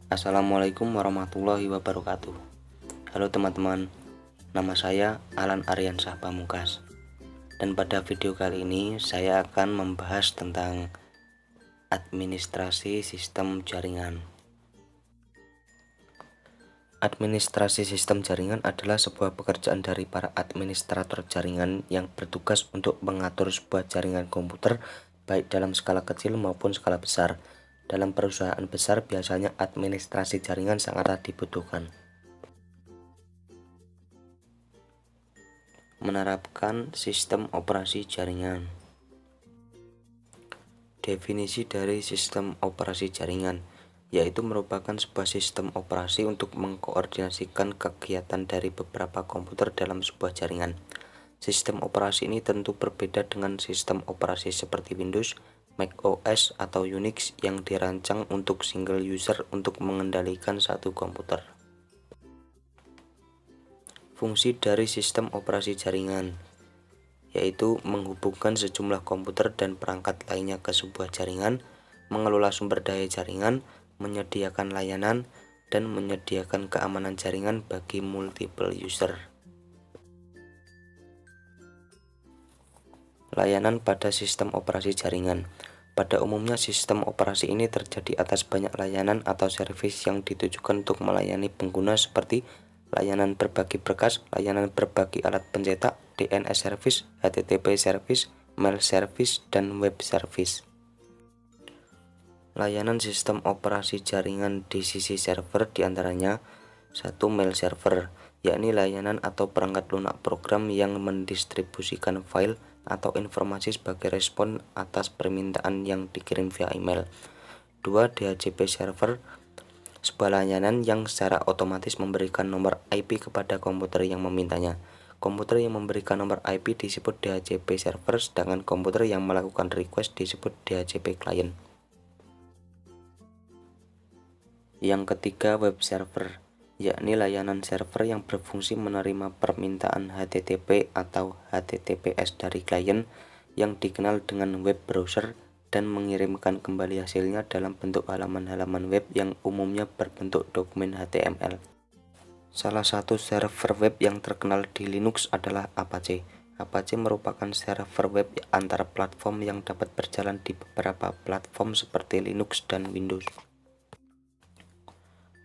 Assalamualaikum warahmatullahi wabarakatuh. Halo teman-teman, nama saya Alan Aryansyah Pamungkas. Dan pada video kali ini saya akan membahas tentang administrasi sistem jaringan. Administrasi sistem jaringan adalah sebuah pekerjaan dari para administrator jaringan yang bertugas untuk mengatur sebuah jaringan komputer baik dalam skala kecil maupun skala besar. Dalam perusahaan besar biasanya administrasi jaringan sangatlah dibutuhkan. Menerapkan sistem operasi jaringan. Definisi dari sistem operasi jaringan yaitu merupakan sebuah sistem operasi untuk mengkoordinasikan kegiatan dari beberapa komputer dalam sebuah jaringan. Sistem operasi ini tentu berbeda dengan sistem operasi seperti Windows, Mac OS, atau Unix yang dirancang untuk single user untuk mengendalikan satu komputer. Fungsi dari sistem operasi jaringan yaitu menghubungkan sejumlah komputer dan perangkat lainnya ke sebuah jaringan, mengelola sumber daya jaringan, menyediakan layanan, dan menyediakan keamanan jaringan bagi multiple user. Layanan pada sistem operasi jaringan. Pada umumnya sistem operasi ini terjadi atas banyak layanan atau servis yang ditujukan untuk melayani pengguna seperti layanan berbagi berkas, layanan berbagi alat pencetak, DNS service, HTTP service, mail service, dan web service. Layanan sistem operasi jaringan di sisi server diantaranya 1. Mail server, yakni layanan atau perangkat lunak program yang mendistribusikan file atau informasi sebagai respon atas permintaan yang dikirim via email. 2. DHCP server, sebuah layanan yang secara otomatis memberikan nomor IP kepada komputer yang memintanya. Komputer yang memberikan nomor IP disebut DHCP server, sedangkan komputer yang melakukan request disebut DHCP client. Yang ketiga, web server, yakni layanan server yang berfungsi menerima permintaan HTTP atau HTTPS dari klien yang dikenal dengan web browser dan mengirimkan kembali hasilnya dalam bentuk halaman-halaman web yang umumnya berbentuk dokumen HTML. Salah satu server web yang terkenal di Linux adalah Apache. Apache merupakan server web antar platform yang dapat berjalan di beberapa platform seperti Linux dan Windows.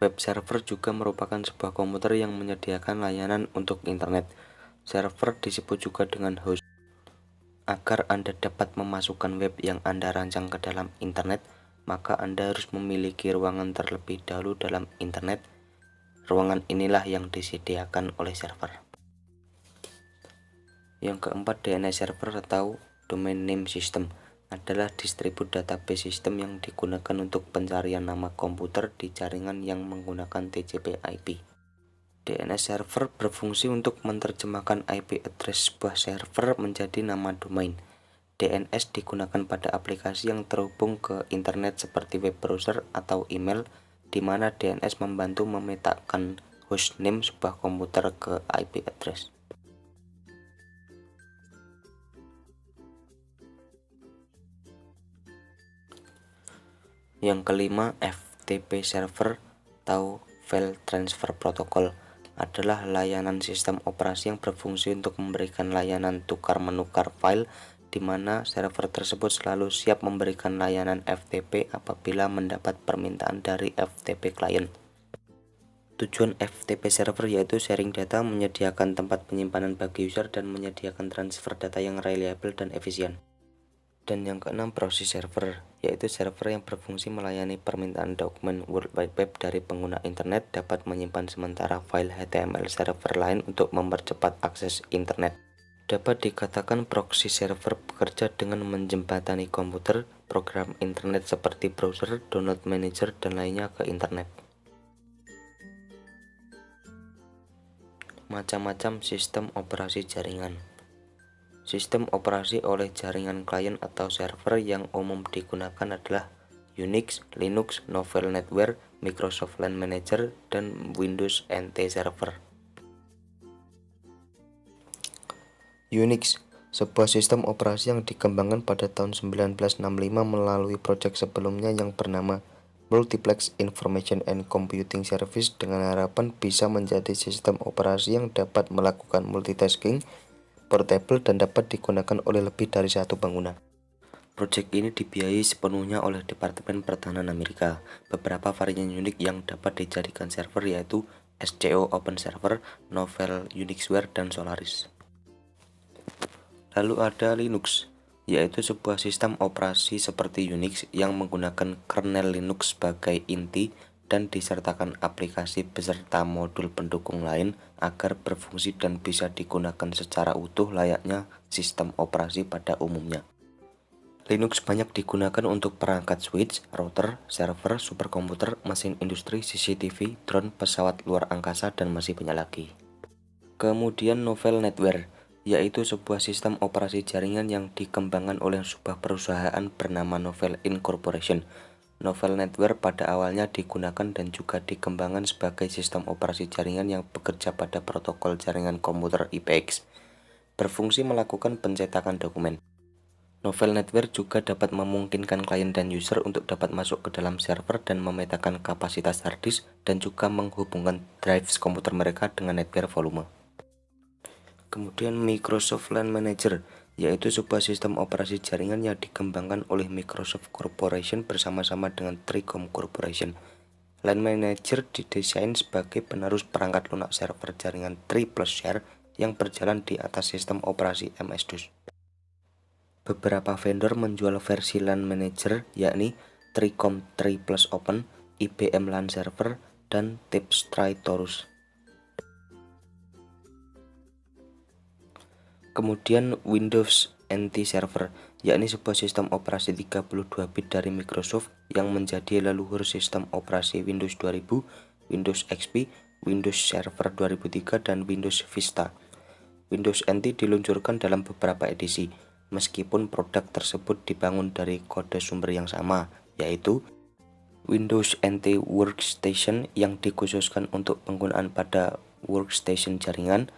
Web server juga merupakan sebuah komputer yang menyediakan layanan untuk internet. Server disebut juga dengan host. Agar Anda dapat memasukkan web yang Anda rancang ke dalam internet, maka Anda harus memiliki ruangan terlebih dahulu dalam internet. Ruangan inilah yang disediakan oleh server. Yang keempat, DNS server atau Domain Name System adalah distribut database sistem yang digunakan untuk pencarian nama komputer di jaringan yang menggunakan TCP/IP. DNS server berfungsi untuk menerjemahkan IP address sebuah server menjadi nama domain. DNS digunakan pada aplikasi yang terhubung ke internet seperti web browser atau email, di mana DNS membantu memetakan hostname sebuah komputer ke IP address. Yang kelima, FTP server atau File Transfer Protocol adalah layanan sistem operasi yang berfungsi untuk memberikan layanan tukar-menukar file, di mana server tersebut selalu siap memberikan layanan FTP apabila mendapat permintaan dari FTP client. Tujuan FTP server yaitu sharing data, menyediakan tempat penyimpanan bagi user, dan menyediakan transfer data yang reliable dan efisien. Dan yang keenam, proxy server, yaitu server yang berfungsi melayani permintaan dokumen World Wide Web dari pengguna internet, dapat menyimpan sementara file HTML server lain untuk mempercepat akses internet. Dapat dikatakan proxy server bekerja dengan menjembatani komputer, program internet seperti browser, download manager, dan lainnya ke internet. Macam-macam sistem operasi jaringan. Sistem operasi oleh jaringan klien atau server yang umum digunakan adalah Unix, Linux, Novell NetWare, Microsoft LAN Manager, dan Windows NT Server. Unix, sebuah sistem operasi yang dikembangkan pada tahun 1965 melalui proyek sebelumnya yang bernama Multiplex Information and Computing Service dengan harapan bisa menjadi sistem operasi yang dapat melakukan multitasking, portable, dan dapat digunakan oleh lebih dari satu pengguna. Proyek ini dibiayai sepenuhnya oleh Departemen Pertahanan Amerika. Beberapa varian Unix yang dapat dijadikan server yaitu SCO Open Server, Novell Unixware, dan Solaris. Lalu ada Linux, yaitu sebuah sistem operasi seperti Unix yang menggunakan kernel Linux sebagai inti dan disertakan aplikasi beserta modul pendukung lain agar berfungsi dan bisa digunakan secara utuh layaknya sistem operasi pada umumnya. Linux banyak digunakan untuk perangkat switch, router, server, superkomputer, mesin industri, CCTV, drone, pesawat luar angkasa, dan masih banyak lagi. Kemudian Novell Netware, yaitu sebuah sistem operasi jaringan yang dikembangkan oleh sebuah perusahaan bernama Novell Incorporation. Novell Netware pada awalnya digunakan dan juga dikembangkan sebagai sistem operasi jaringan yang bekerja pada protokol jaringan komputer IPX, berfungsi melakukan pencetakan dokumen. Novell Netware juga dapat memungkinkan klien dan user untuk dapat masuk ke dalam server dan memetakan kapasitas hard disk dan juga menghubungkan drive komputer mereka dengan network volume. Kemudian Microsoft LAN Manager, yaitu sebuah sistem operasi jaringan yang dikembangkan oleh Microsoft Corporation bersama-sama dengan Tricom Corporation. LAN Manager didesain sebagai penerus perangkat lunak server jaringan Tri+Share yang berjalan di atas sistem operasi MS-DOS. Beberapa vendor menjual versi LAN Manager yakni Tricom Tri+Open, IBM LAN Server, dan Tipstree Torus. Kemudian Windows NT Server, yakni sebuah sistem operasi 32 bit dari Microsoft yang menjadi leluhur sistem operasi Windows 2000, Windows XP, Windows Server 2003, dan Windows Vista. Windows NT diluncurkan dalam beberapa edisi, meskipun produk tersebut dibangun dari kode sumber yang sama, yaitu Windows NT Workstation yang dikhususkan untuk penggunaan pada workstation jaringan,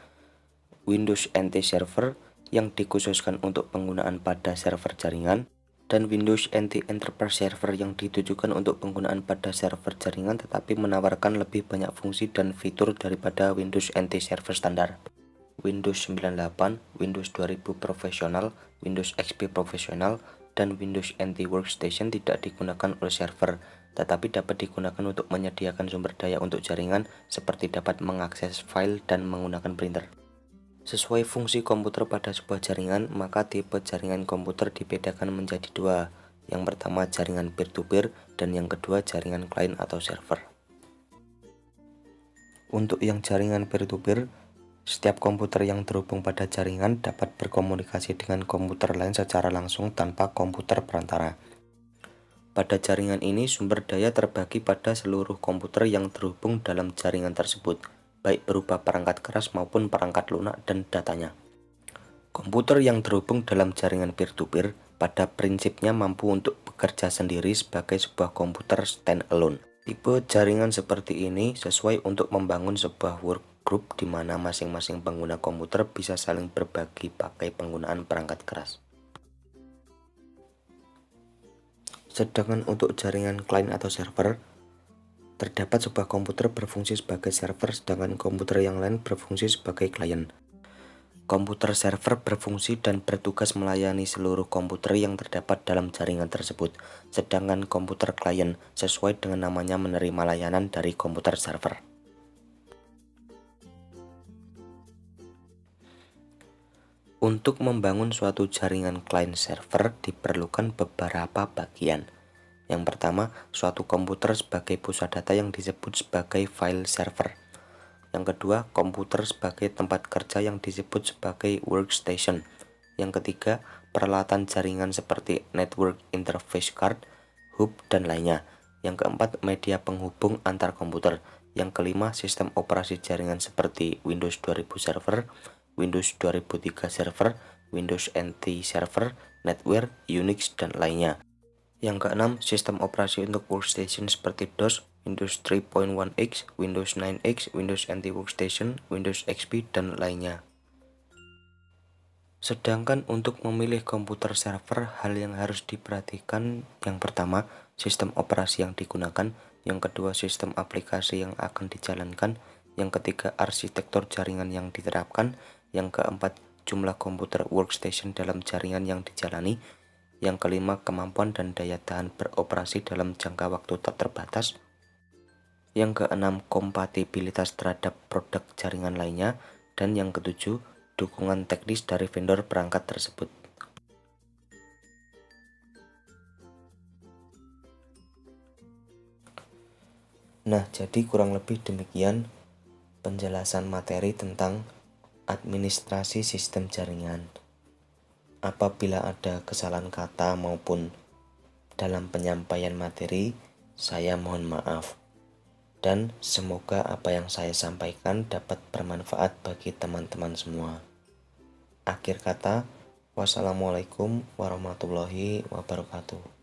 Windows NT Server yang dikhususkan untuk penggunaan pada server jaringan, dan Windows NT Enterprise Server yang ditujukan untuk penggunaan pada server jaringan tetapi menawarkan lebih banyak fungsi dan fitur daripada Windows NT Server standar. Windows 98, Windows 2000 Professional, Windows XP Professional, dan Windows NT Workstation tidak digunakan oleh server, tetapi dapat digunakan untuk menyediakan sumber daya untuk jaringan seperti dapat mengakses file dan menggunakan printer. Sesuai fungsi komputer pada sebuah jaringan, maka tipe jaringan komputer dibedakan menjadi dua. Yang pertama jaringan peer-to-peer dan yang kedua jaringan klien atau server. Untuk yang jaringan peer-to-peer, setiap komputer yang terhubung pada jaringan dapat berkomunikasi dengan komputer lain secara langsung tanpa komputer perantara. Pada jaringan ini, sumber daya terbagi pada seluruh komputer yang terhubung dalam jaringan tersebut, baik berupa perangkat keras maupun perangkat lunak dan datanya. Komputer yang terhubung dalam jaringan peer-to-peer pada prinsipnya mampu untuk bekerja sendiri sebagai sebuah komputer standalone. Tipe jaringan seperti ini sesuai untuk membangun sebuah workgroup di mana masing-masing pengguna komputer bisa saling berbagi pakai penggunaan perangkat keras. Sedangkan untuk jaringan klien atau server, terdapat sebuah komputer berfungsi sebagai server sedangkan komputer yang lain berfungsi sebagai klien. Komputer server berfungsi dan bertugas melayani seluruh komputer yang terdapat dalam jaringan tersebut, sedangkan komputer klien sesuai dengan namanya menerima layanan dari komputer server. Untuk membangun suatu jaringan klien server diperlukan beberapa bagian. Yang pertama, suatu komputer sebagai pusat data yang disebut sebagai file server. Yang kedua, komputer sebagai tempat kerja yang disebut sebagai workstation. Yang ketiga, peralatan jaringan seperti network interface card, hub, dan lainnya. Yang keempat, media penghubung antar komputer. Yang kelima, sistem operasi jaringan seperti Windows 2000 Server, Windows 2003 Server, Windows NT Server, NetWare, Unix, dan lainnya. Yang keenam, sistem operasi untuk workstation seperti DOS, Windows 3.1X, Windows 9X, Windows NT Workstation, Windows XP, dan lainnya. Sedangkan untuk memilih komputer server, hal yang harus diperhatikan yang pertama, sistem operasi yang digunakan, yang kedua, sistem aplikasi yang akan dijalankan, yang ketiga, arsitektur jaringan yang diterapkan, yang keempat, jumlah komputer workstation dalam jaringan yang dijalani, yang kelima, kemampuan dan daya tahan beroperasi dalam jangka waktu tak terbatas, yang keenam, kompatibilitas terhadap produk jaringan lainnya, dan yang ketujuh, dukungan teknis dari vendor perangkat tersebut. Nah, jadi kurang lebih demikian penjelasan materi tentang administrasi sistem jaringan. Apabila ada kesalahan kata maupun dalam penyampaian materi, saya mohon maaf. Dan semoga apa yang saya sampaikan dapat bermanfaat bagi teman-teman semua. Akhir kata, wassalamualaikum warahmatullahi wabarakatuh.